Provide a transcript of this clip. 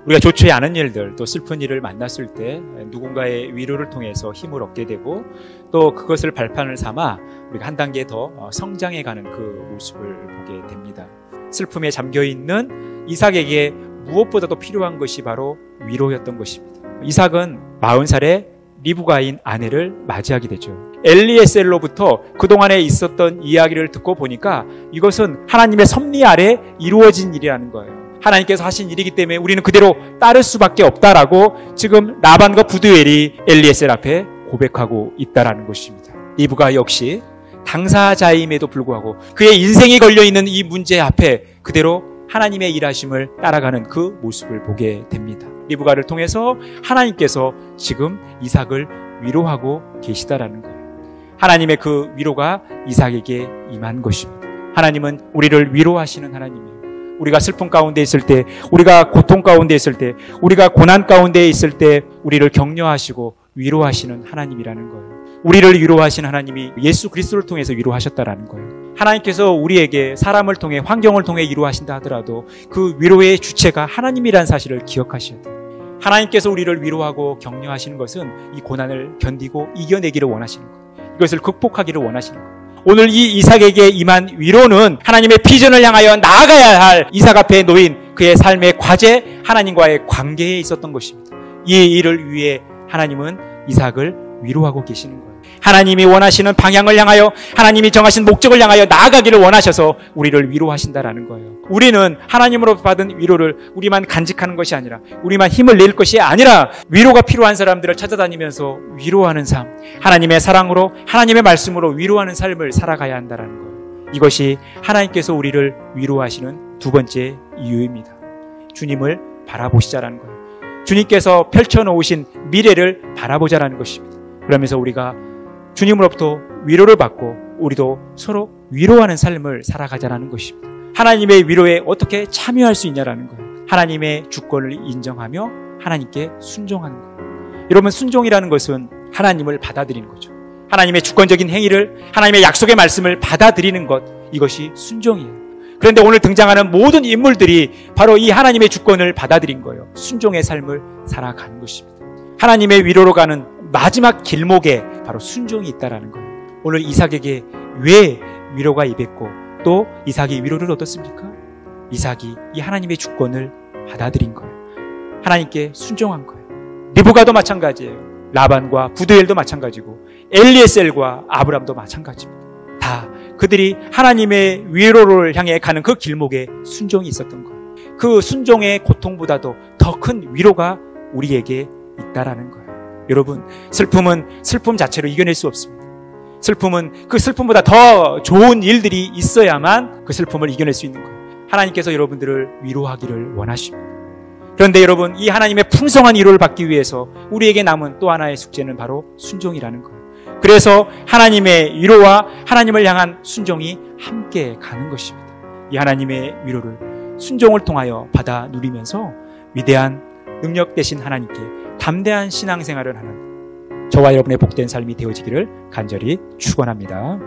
우리가 좋지 않은 일들, 또 슬픈 일을 만났을 때 누군가의 위로를 통해서 힘을 얻게 되고 또 그것을 발판을 삼아 우리가 한 단계 더 성장해가는 그 모습을 보게 됩니다. 슬픔에 잠겨있는 이삭에게 무엇보다도 필요한 것이 바로 위로였던 것입니다. 이삭은 40살에 리브가인 아내를 맞이하게 되죠. 엘리에셀로부터 그동안에 있었던 이야기를 듣고 보니까 이것은 하나님의 섭리 아래 이루어진 일이라는 거예요. 하나님께서 하신 일이기 때문에 우리는 그대로 따를 수밖에 없다라고 지금 라반과 부두엘이 엘리에셀 앞에 고백하고 있다라는 것입니다. 리브가 역시 당사자임에도 불구하고 그의 인생이 걸려있는 이 문제 앞에 그대로 하나님의 일하심을 따라가는 그 모습을 보게 됩니다. 리브가를 통해서 하나님께서 지금 이삭을 위로하고 계시다라는 거예요. 하나님의 그 위로가 이삭에게 임한 것입니다. 하나님은 우리를 위로하시는 하나님이에요. 우리가 슬픔 가운데 있을 때, 우리가 고통 가운데 있을 때, 우리가 고난 가운데 있을 때 우리를 격려하시고 위로하시는 하나님이라는 거예요. 우리를 위로하신 하나님이 예수 그리스도를 통해서 위로하셨다라는 거예요. 하나님께서 우리에게 사람을 통해, 환경을 통해 위로하신다 하더라도 그 위로의 주체가 하나님이라는 사실을 기억하셔야 돼요. 하나님께서 우리를 위로하고 격려하시는 것은 이 고난을 견디고 이겨내기를 원하시는 거예요. 이것을 극복하기를 원하시는 거예요. 오늘 이 이삭에게 임한 위로는 하나님의 비전을 향하여 나아가야 할 이삭 앞에 놓인 그의 삶의 과제, 하나님과의 관계에 있었던 것입니다. 이 일을 위해 하나님은 이삭을 위로하고 계시는 거예요. 하나님이 원하시는 방향을 향하여, 하나님이 정하신 목적을 향하여 나아가기를 원하셔서 우리를 위로하신다라는 거예요. 우리는 하나님으로부터 받은 위로를 우리만 간직하는 것이 아니라, 우리만 힘을 낼 것이 아니라 위로가 필요한 사람들을 찾아다니면서 위로하는 삶, 하나님의 사랑으로, 하나님의 말씀으로 위로하는 삶을 살아가야 한다는 거예요. 이것이 하나님께서 우리를 위로하시는 두 번째 이유입니다. 주님을 바라보시자라는 거예요. 주님께서 펼쳐놓으신 미래를 바라보자라는 것입니다. 그러면서 우리가 주님으로부터 위로를 받고 우리도 서로 위로하는 삶을 살아가자라는 것입니다. 하나님의 위로에 어떻게 참여할 수 있냐라는 거예요. 하나님의 주권을 인정하며 하나님께 순종하는 거예요. 여러분, 순종이라는 것은 하나님을 받아들이는 거죠. 하나님의 주권적인 행위를, 하나님의 약속의 말씀을 받아들이는 것, 이것이 순종이에요. 그런데 오늘 등장하는 모든 인물들이 바로 이 하나님의 주권을 받아들인 거예요. 순종의 삶을 살아가는 것입니다. 하나님의 위로로 가는 마지막 길목에 바로 순종이 있다라는 거예요. 오늘 이삭에게 왜 위로가 임했고 또 이삭이 위로를 얻었습니까? 이삭이 이 하나님의 주권을 받아들인 거예요. 하나님께 순종한 거예요. 리브가도 마찬가지예요. 라반과 부두엘도 마찬가지고 엘리에셀과 아브람도 마찬가지입니다. 다 그들이 하나님의 위로를 향해 가는 그 길목에 순종이 있었던 거예요. 그 순종의 고통보다도 더 큰 위로가 우리에게 있다라는 거예요. 여러분, 슬픔은 슬픔 자체로 이겨낼 수 없습니다. 슬픔은 그 슬픔보다 더 좋은 일들이 있어야만 그 슬픔을 이겨낼 수 있는 거예요. 하나님께서 여러분들을 위로하기를 원하십니다. 그런데 여러분, 이 하나님의 풍성한 위로를 받기 위해서 우리에게 남은 또 하나의 숙제는 바로 순종이라는 거예요. 그래서 하나님의 위로와 하나님을 향한 순종이 함께 가는 것입니다. 이 하나님의 위로를 순종을 통하여 받아 누리면서 위대한 능력 되신 하나님께 담대한 신앙생활을 하는 저와 여러분의 복된 삶이 되어지기를 간절히 축원합니다.